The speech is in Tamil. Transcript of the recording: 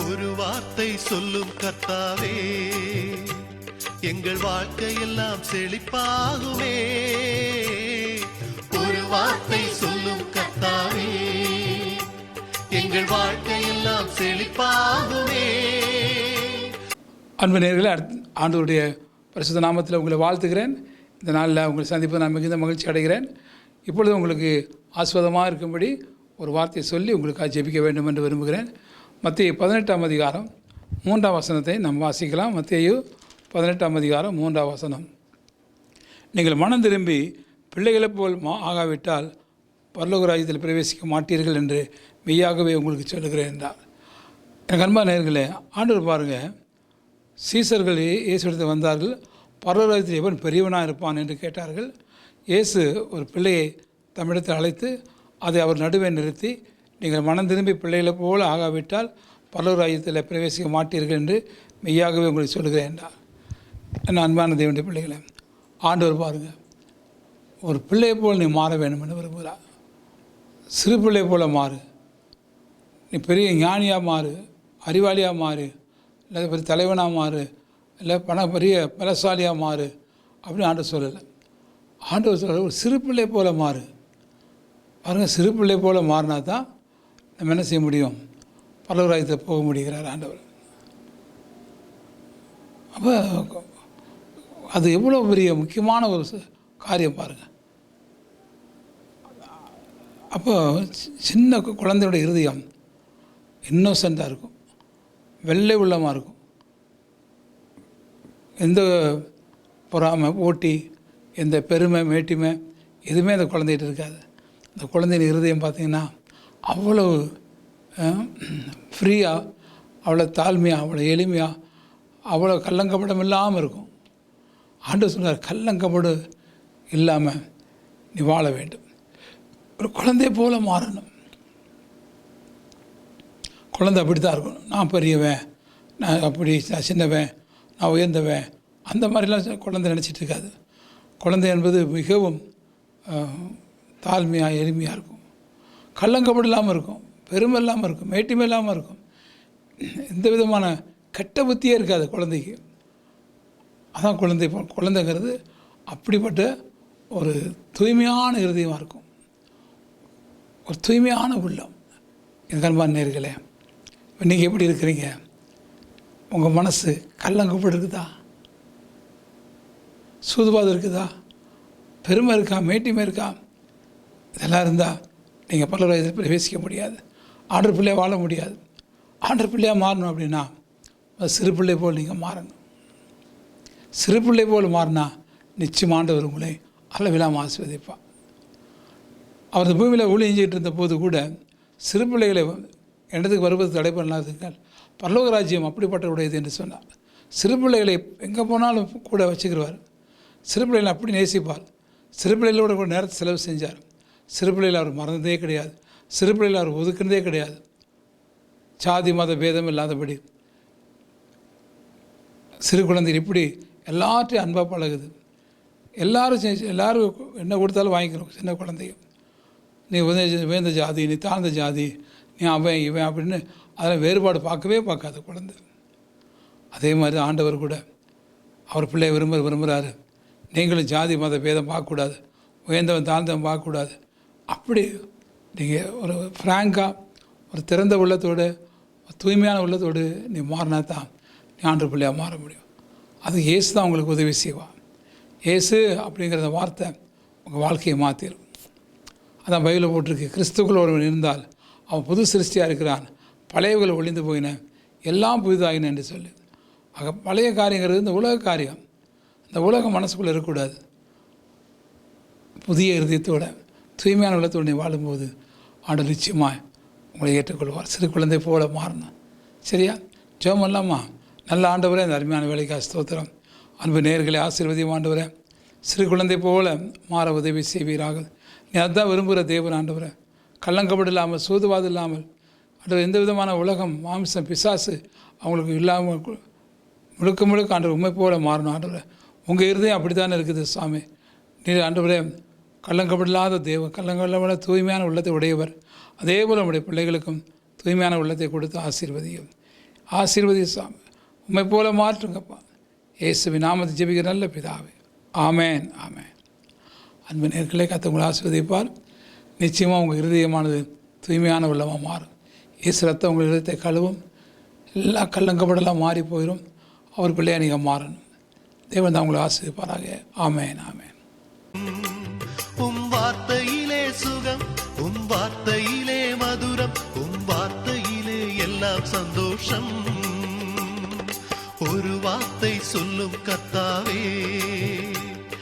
ஒரு வார்த்தை சொல்லும் கர்த்தாவே, எங்கள் வாழ்க்கையெல்லாம் செழிப்பாகுமே. ஒரு வார்த்தை சொல்லும் கர்த்தாவே, எங்கள் வாழ்க்கையெல்லாம் செழிப்பாகுமே. அன்பு நேயர்களே, ஆண்டவருடைய பரிசுத்த நாமத்தில் உங்களை வாழ்த்துகிறேன். இந்த நாளில் உங்களை சந்திப்பது நான் மிகுந்த மகிழ்ச்சி அடைகிறேன். இப்பொழுது உங்களுக்கு ஆஸ்வாதமாக இருக்கும்படி ஒரு வார்த்தையை சொல்லி உங்களுக்காக ஜெபிக்க வேண்டும் என்று விரும்புகிறேன். மத்தேயு 18ஆம் அதிகாரம் 3ஆம் வசனத்தை நாம் வாசிக்கலாம். மத்தேயு 18ஆம் அதிகாரம் 3ஆம் வசனம். நீங்கள் மனம் திரும்பி பிள்ளைகளைப் போல் ஆகாவிட்டால் பரலோக ராஜ்யத்தில் பிரவேசிக்க மாட்டீர்கள் என்று மெய்யாகவே உங்களுக்கு சொல்லுகிறேன் என்றார். எனக்கு அன்பான நேயர்களே, ஆண்டவர் பாருங்கள், சீசர்கள் இயேசுவிடத்தில் வந்தார்கள். பரலோக ராஜ்யத்தில் எவன் பெரியவனாக இருப்பான் என்று கேட்டார்கள். இயேசு ஒரு பிள்ளையை தம்மிடத்தில் அழைத்து அதை அவர் நடுவே நிறுத்தி, நீங்கள் மனம் திரும்பி பிள்ளைகளை போல ஆகாவிட்டால் பரலோக ராஜ்யத்தில் பிரவேசிக்க மாட்டீர்கள் என்று மெய்யாகவே உங்களுக்கு சொல்லுகிறேன் என்றார். என்ன அன்பான தேவனுடைய பிள்ளைகளை, ஆண்டவர் பாருங்கள், ஒரு பிள்ளையை போல் நீ மாற வேண்டும் என்று விரும்புகிறார். சிறு பிள்ளை போல் மாறு, நீ பெரிய ஞானியாக மாறு, அறிவாளியாக மாறு, இல்லை பெரிய தலைவனாக மாறு, இல்லை பெரிய பலசாலியாக மாறு அப்படின்னு ஆண்டவர் சொல்லலை. ஆண்டவர் சொல்ல ஒரு சிறு பிள்ளை போல் மாறு. பாருங்கள், சிறு பிள்ளை போல் மாறினா தான் நம்ம என்ன செய்ய முடியும்? பரலோக ராஜ்யத்தில் போக முடிகிறார் ஆண்டவர். அப்போ அது எவ்வளோ பெரிய முக்கியமான ஒரு காரியம் பாருங்கள். அப்போ சின்ன குழந்தையோட இருதயம் இன்னோசென்ட்டாக இருக்கும், வெள்ளை உள்ளமாக இருக்கும். எந்த பொறாமை, போட்டி, எந்த பெருமை, மேட்டிமை எதுவுமே அந்த குழந்தைகிட்ட இருக்காது. அந்த குழந்தையின் இருதயம் பார்த்திங்கன்னா அவ்வளோ ஃப்ரீயாக, அவ்வளோ தாழ்மையாக, அவ்வளோ எளிமையாக, அவ்வளோ கள்ளங்கப்படம் இல்லாமல் இருக்கும். ஆண்டவர் சொன்னார், கள்ளங்கப்படு இல்லாமல் நீ வாழ வேண்டும். ஒரு குழந்தைய போல் மாறணும். குழந்தை அப்படி தான் இருக்கணும். நான் பெரியவன், நான் அப்படி, நான் சின்னவன், நான் உயர்ந்தவன், அந்த மாதிரிலாம் குழந்தை நினச்சிட்டு இருக்காது. குழந்தை என்பது மிகவும் தாழ்மையாக, எளிமையாக இருக்கும். கள்ளங்கப்படு இல்லாமல் இருக்கும், பெருமை இல்லாமல் இருக்கும், மேட்டிமை இல்லாமல் இருக்கும். எந்த விதமான கெட்ட புத்தியே இருக்காது குழந்தைக்கு. அதான் குழந்தைங்கிறது அப்படிப்பட்ட ஒரு தூய்மையான இருதயமாக இருக்கும், ஒரு தூய்மையான உள்ளம். எனக்கு அன்பான நேயர்களே, நீங்கள் எப்படி இருக்கிறீங்க? உங்கள் மனசு கள்ளங்கப்படு இருக்குதா? சூதுவாதம் இருக்குதா? பெருமை இருக்கா? மேட்டிமை இருக்கா? இதெல்லாம் இருந்தால் நீங்கள் பரலோக ராஜ்யத்தில் பிரவேசிக்க முடியாது. ஆண்டவர் பிள்ளையாக வாழ முடியாது. ஆண்டவர் பிள்ளையாக மாறணும் அப்படின்னா சிறு பிள்ளை போல் நீங்கள் மாறணும். சிறு பிள்ளை போல் மாறினா நிச்சயம் ஆண்டவர் உங்களை அளவில்லாமல் ஆசீர்வதிப்பார். அவர் இந்த பூமியில் ஊழியம் செஞ்சுட்டு இருந்த போது கூட சிறு பிள்ளைகளை இடத்துக்கு வருவது தடை பண்ணாதீர்கள், பரலோக ராஜ்யம் அப்படிப்பட்ட உடையது என்று சொன்னார். சிறு பிள்ளைகளை எங்கே போனாலும் கூட வச்சுக்கிறவார். சிறு பிள்ளைகளை அப்படி நேசிப்பார். சிறு பிள்ளைகளோட கூட நேரத்தை செலவு செஞ்சார். சிறு பிள்ளைகளை அவர் மறந்ததே கிடையாது. சிறு பிள்ளைகளை அவர் ஒதுக்குனதே கிடையாது. சாதி மத பேதம் இல்லாதபடி சிறு குழந்தைகள் இப்படி எல்லாத்தையும் அன்பாக பழகுது. எல்லோரும் என்ன கொடுத்தாலும் வாங்கிக்கிறோம். சின்ன குழந்தையும் நீ உயர்ந்த ஜாதி, நீ தாழ்ந்த ஜாதி, நீ அவன் இவன் அப்படின்னு அதெல்லாம் வேறுபாடு பார்க்கவே பார்க்காத குழந்தை. அதே மாதிரி ஆண்டவர் கூட அவர் பிள்ளையை விரும்புகிறாரு. நீங்களும் ஜாதி மத பேதம் பார்க்கக்கூடாது, உயர்ந்தவன் தாழ்ந்தவன் பார்க்கக்கூடாது. அப்படி நீங்கள் ஒரு ஃப்ராங்காக, ஒரு திறந்த உள்ளத்தோடு, தூய்மையான உள்ளத்தோடு நீ மாறினா தான் நீ ஆண்டவர் பிள்ளையாக மாற முடியும். அது இயேசு தான் உங்களுக்கு உதவி செய்வான். இயேசு அப்படிங்கிற வார்த்தை உங்கள் வாழ்க்கையை மாற்றிடும். அதான் பைபிளில் போட்டிருக்கு, கிறிஸ்துக்குள் ஒருவன் இருந்தால் அவன் புது சிருஷ்டியாக இருக்கிறான், பழையவர்கள் ஒழிந்து போயின, எல்லாம் புதிதாகின என்று சொல்லி. ஆக பழைய காரியங்கிறது இந்த உலக காரியம். இந்த உலகம் மனசுக்குள்ளே இருக்கக்கூடாது. புதிய இருதயத்தோட, தூய்மையான உள்ளத்தோடு நீ வாழும்போது ஆண்டவர் நிச்சயமாக உங்களை ஏற்றுக்கொள்வார். சிறு குழந்தை போல மாறணும். சரியா? ஜெபம் இல்லாமா? நல்ல ஆண்டவரே, இந்த அருமையான வேலைக்காக ஸ்தோத்திரம். அன்பு நேயர்களை ஆசீர்வதியும் ஆண்டவரே, சிறு குழந்தை போல மாற உதவி செய்வீராக. நீ அதுதான் விரும்புகிற தேவன் ஆண்டவரே. கள்ளங்கப்படு இல்லாமல், சூதுவாது இல்லாமல் ஆண்டவர், எந்த விதமான உலகம், மாம்சம், பிசாசு அவங்களுக்கு இல்லாமல் முழுக்க ஆண்டவர் உண்மை போல மாறணும் ஆண்டவரே. உங்கள் இருதயம் அப்படி தானே இருக்குது சாமி. நீர் ஆண்டவரே கள்ளங்கப்படில்லாத தேவன், கள்ளங்கப்படாத தூய்மையான உள்ளத்தை உடையவர். அதே போல் நம்முடைய பிள்ளைகளுக்கும் தூய்மையான உள்ளத்தை கொடுத்து ஆசீர்வதியும். ஆசீர்வதிசாமி. உம்மை போல மாற்றுங்கப்பா. இயேசுவின் நாமத்தை ஜெபிக்கிற நல்ல பிதாவே, ஆமேன் ஆமேன். அன்பு நேயர்களே, கர்த்தர் உங்களை ஆசீர்வதிப்பார். நிச்சயமாக உங்கள் இருதயமானது தூய்மையான உள்ளமாக மாறும். இயேசு ரத்தம் உங்கள் இருதயத்தை கழுவும். எல்லா கள்ளங்கப்படெல்லாம் மாறி போயிடும். அவர் பிள்ளையாக நீங்கள் மாறணும். தேவன் தான் உங்களை ஆசீர்வதிப்பாராக. ஆமேன் ஆமேன். உம் வார்த்தையிலே சுகம், உம் வார்த்தையிலே மதுரம், உம் வார்த்தையிலே எல்லாம் சந்தோஷம். ஒரு வார்த்தை சொல்லும் கர்த்தா